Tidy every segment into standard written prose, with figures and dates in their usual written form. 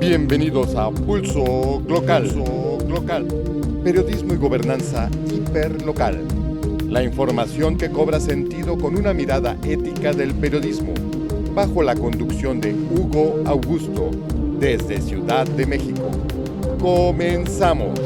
Bienvenidos a Pulso Glocal. Periodismo y gobernanza hiperlocal. La información que cobra sentido con una mirada ética del periodismo, bajo la conducción de Hugo Augusto, desde Ciudad de México. ¡Comenzamos!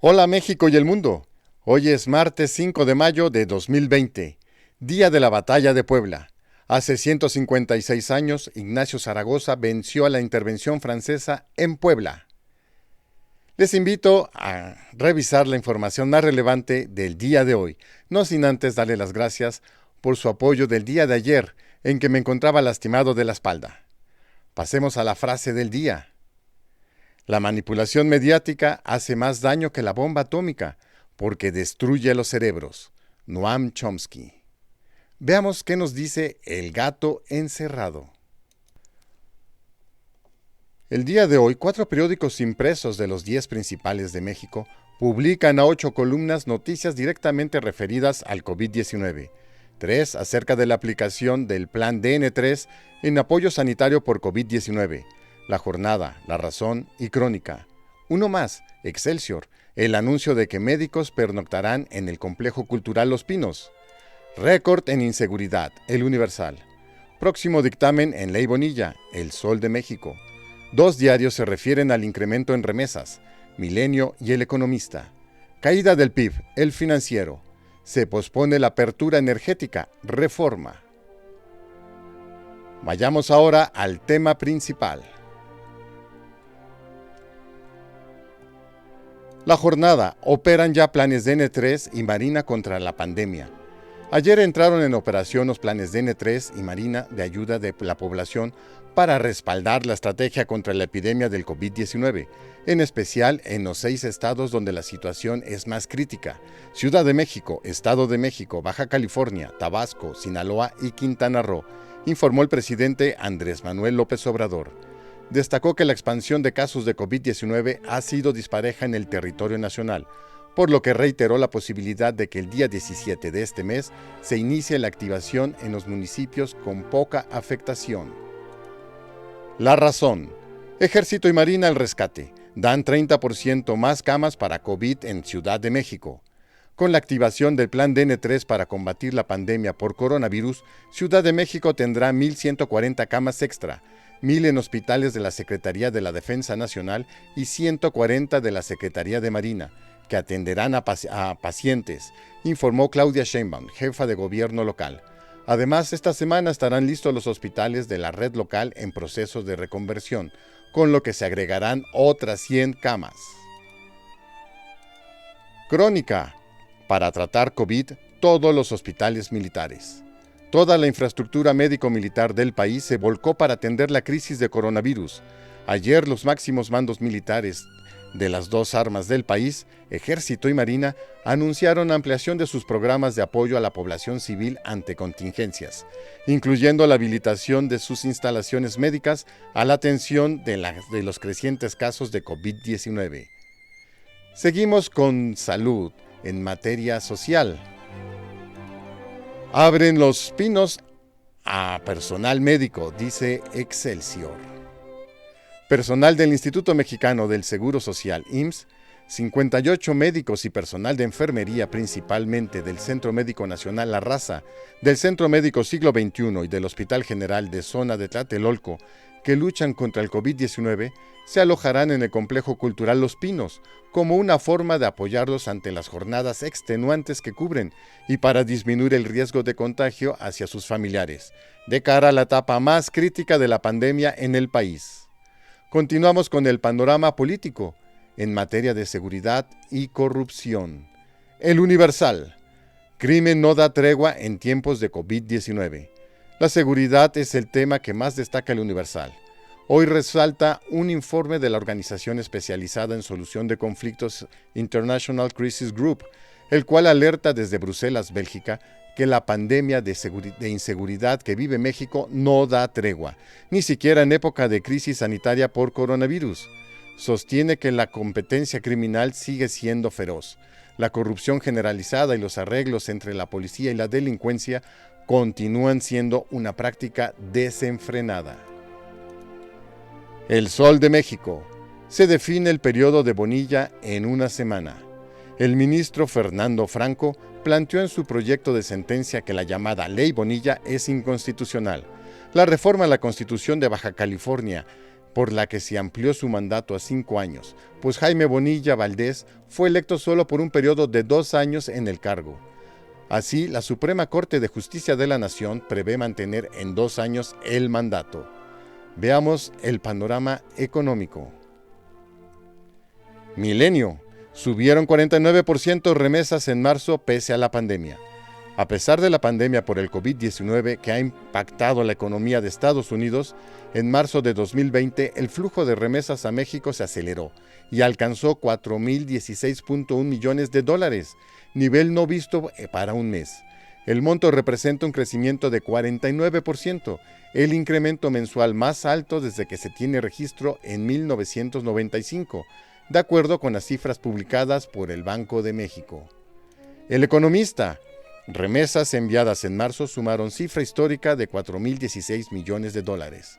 Hola México y el mundo. Hoy es martes 5 de mayo de 2020, día de la Batalla de Puebla. Hace 156 años, Ignacio Zaragoza venció a la intervención francesa en Puebla. Les invito a revisar la información más relevante del día de hoy, no sin antes darle las gracias por su apoyo del día de ayer, en que me encontraba lastimado de la espalda. Pasemos a la frase del día. La manipulación mediática hace más daño que la bomba atómica, porque destruye los cerebros. Noam Chomsky. Veamos qué nos dice el gato encerrado. El día de hoy, 4 periódicos impresos de los 10 principales de México publican a 8 columnas noticias directamente referidas al COVID-19. 3 acerca de la aplicación del Plan DN3 en apoyo sanitario por COVID-19. La Jornada, La Razón y Crónica. Uno más, Excelsior, el anuncio de que médicos pernoctarán en el Complejo Cultural Los Pinos. Récord en inseguridad, El Universal. Próximo dictamen en Ley Bonilla, El Sol de México. 2 diarios se refieren al incremento en remesas, Milenio y El Economista. Caída del PIB, El Financiero. Se pospone la apertura energética, Reforma. Vayamos ahora al tema principal. La Jornada, operan ya planes DN3 y Marina contra la pandemia. Ayer entraron en operación los planes DN3 y Marina de ayuda de la población para respaldar la estrategia contra la epidemia del COVID-19, en especial en los 6 estados donde la situación es más crítica: Ciudad de México, Estado de México, Baja California, Tabasco, Sinaloa y Quintana Roo, informó el presidente Andrés Manuel López Obrador. Destacó que la expansión de casos de COVID-19 ha sido dispareja en el territorio nacional, por lo que reiteró la posibilidad de que el día 17 de este mes se inicie la activación en los municipios con poca afectación. La Razón. Ejército y Marina al rescate. Dan 30% más camas para COVID en Ciudad de México. Con la activación del Plan DN3 para combatir la pandemia por coronavirus, Ciudad de México tendrá 1,140 camas extra, 1,000 en hospitales de la Secretaría de la Defensa Nacional y 140 de la Secretaría de Marina, que atenderán a pacientes, informó Claudia Sheinbaum, jefa de gobierno local. Además, esta semana estarán listos los hospitales de la red local en procesos de reconversión, con lo que se agregarán otras 100 camas. Crónica. Para tratar COVID, todos los hospitales militares. Toda la infraestructura médico-militar del país se volcó para atender la crisis de coronavirus. Ayer los máximos mandos militares de las 2 armas del país, Ejército y Marina, anunciaron ampliación de sus programas de apoyo a la población civil ante contingencias, incluyendo la habilitación de sus instalaciones médicas a la atención de los crecientes casos de COVID-19. Seguimos con salud en materia social. Abren Los Pinos a personal médico, dice Excelsior. Personal del Instituto Mexicano del Seguro Social, IMSS, 58 médicos y personal de enfermería, principalmente del Centro Médico Nacional La Raza, del Centro Médico Siglo XXI y del Hospital General de Zona de Tlatelolco, que luchan contra el COVID-19, se alojarán en el Complejo Cultural Los Pinos, como una forma de apoyarlos ante las jornadas extenuantes que cubren y para disminuir el riesgo de contagio hacia sus familiares, de cara a la etapa más crítica de la pandemia en el país. Continuamos con el panorama político en materia de seguridad y corrupción. El Universal. Crimen no da tregua en tiempos de COVID-19. La seguridad es el tema que más destaca el Universal. Hoy resalta un informe de la organización especializada en solución de conflictos International Crisis Group, el cual alerta desde Bruselas, Bélgica, que la pandemia de inseguridad que vive México no da tregua, ni siquiera en época de crisis sanitaria por coronavirus. Sostiene que la competencia criminal sigue siendo feroz. La corrupción generalizada y los arreglos entre la policía y la delincuencia continúan siendo una práctica desenfrenada. El Sol de México. Se define el periodo de Bonilla en una semana. El ministro Fernando Franco planteó en su proyecto de sentencia que la llamada Ley Bonilla es inconstitucional. La reforma a la Constitución de Baja California, por la que se amplió su mandato a 5 años, pues Jaime Bonilla Valdés fue electo solo por un periodo de 2 años en el cargo. Así, la Suprema Corte de Justicia de la Nación prevé mantener en 2 años el mandato. Veamos el panorama económico. Milenio. Subieron 49% remesas en marzo pese a la pandemia. A pesar de la pandemia por el COVID-19 que ha impactado la economía de Estados Unidos, en marzo de 2020 el flujo de remesas a México se aceleró y alcanzó 4.016.1 millones de dólares, nivel no visto para un mes. El monto representa un crecimiento de 49%, el incremento mensual más alto desde que se tiene registro en 1995, de acuerdo con las cifras publicadas por el Banco de México. El Economista. Remesas enviadas en marzo sumaron cifra histórica de 4.016 millones de dólares.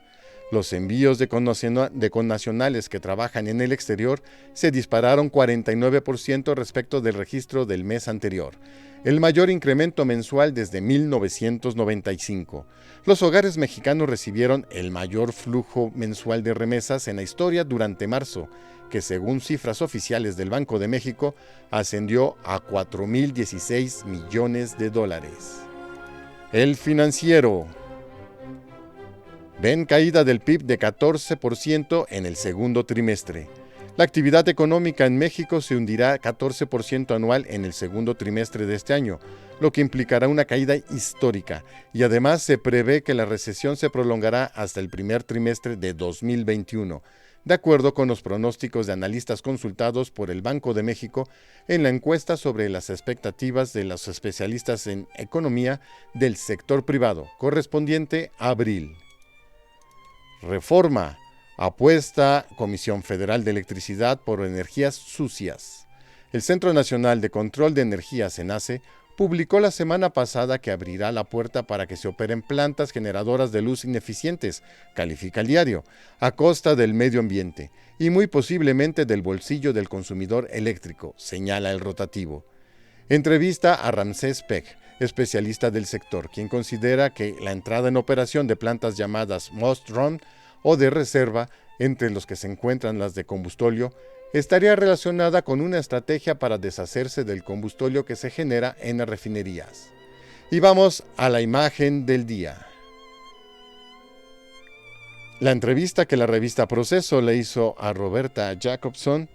Los envíos de connacionales que trabajan en el exterior se dispararon 49% respecto del registro del mes anterior, el mayor incremento mensual desde 1995. Los hogares mexicanos recibieron el mayor flujo mensual de remesas en la historia durante marzo, que según cifras oficiales del Banco de México, ascendió a 4.016 millones de dólares. El Financiero. Ven caída del PIB de 14% en el segundo trimestre. La actividad económica en México se hundirá 14% anual en el segundo trimestre de este año, lo que implicará una caída histórica, y además se prevé que la recesión se prolongará hasta el primer trimestre de 2021, de acuerdo con los pronósticos de analistas consultados por el Banco de México en la encuesta sobre las expectativas de los especialistas en economía del sector privado, correspondiente a abril. Reforma. Apuesta Comisión Federal de Electricidad por energías sucias. El Centro Nacional de Control de Energía, CENACE, publicó la semana pasada que abrirá la puerta para que se operen plantas generadoras de luz ineficientes, califica el diario, a costa del medio ambiente y muy posiblemente del bolsillo del consumidor eléctrico, señala el rotativo. Entrevista a Ramsés Peck, especialista del sector, quien considera que la entrada en operación de plantas llamadas must run o de reserva, entre los que se encuentran las de combustóleo, estaría relacionada con una estrategia para deshacerse del combustóleo que se genera en las refinerías. Y vamos a la imagen del día. La entrevista que la revista Proceso le hizo a Roberta Jacobson,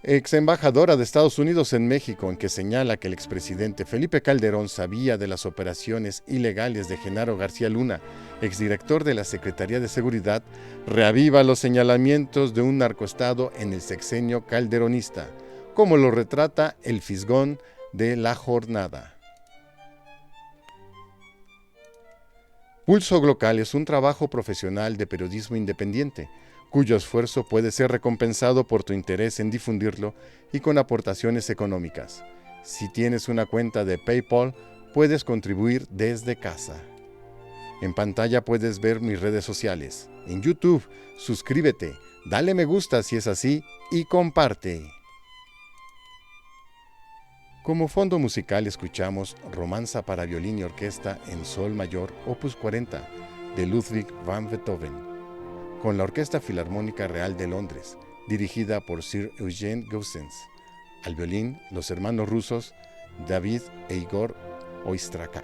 ex embajadora de Estados Unidos en México, en que señala que el expresidente Felipe Calderón sabía de las operaciones ilegales de Genaro García Luna, exdirector de la Secretaría de Seguridad, reaviva los señalamientos de un narcoestado en el sexenio calderonista, como lo retrata el Fisgón de La Jornada. Pulso Glocal es un trabajo profesional de periodismo independiente, cuyo esfuerzo puede ser recompensado por tu interés en difundirlo y con aportaciones económicas. Si tienes una cuenta de PayPal, puedes contribuir desde casa. En pantalla puedes ver mis redes sociales. En YouTube, suscríbete, dale me gusta si es así y comparte. Como fondo musical escuchamos Romanza para violín y orquesta en sol mayor, opus 40, de Ludwig van Beethoven, con la Orquesta Filarmónica Real de Londres, dirigida por Sir Eugene Goossens. Al violín, los hermanos rusos David e Igor Oistraka.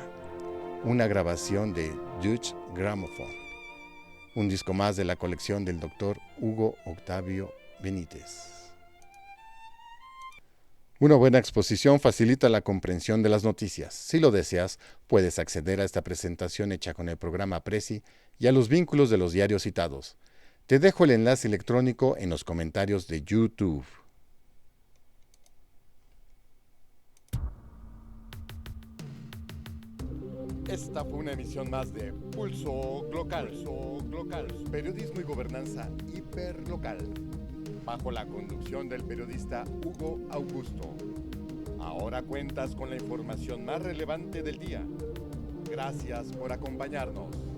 Una grabación de Deutsche Grammophon. Un disco más de la colección del Dr. Hugo Octavio Benítez. Una buena exposición facilita la comprensión de las noticias. Si lo deseas, puedes acceder a esta presentación hecha con el programa Prezi y a los vínculos de los diarios citados. Te dejo el enlace electrónico en los comentarios de YouTube. Esta fue una emisión más de Pulso Glocal, periodismo y gobernanza hiperlocal, bajo la conducción del periodista Hugo Augusto. Ahora cuentas con la información más relevante del día. gracias por acompañarnos.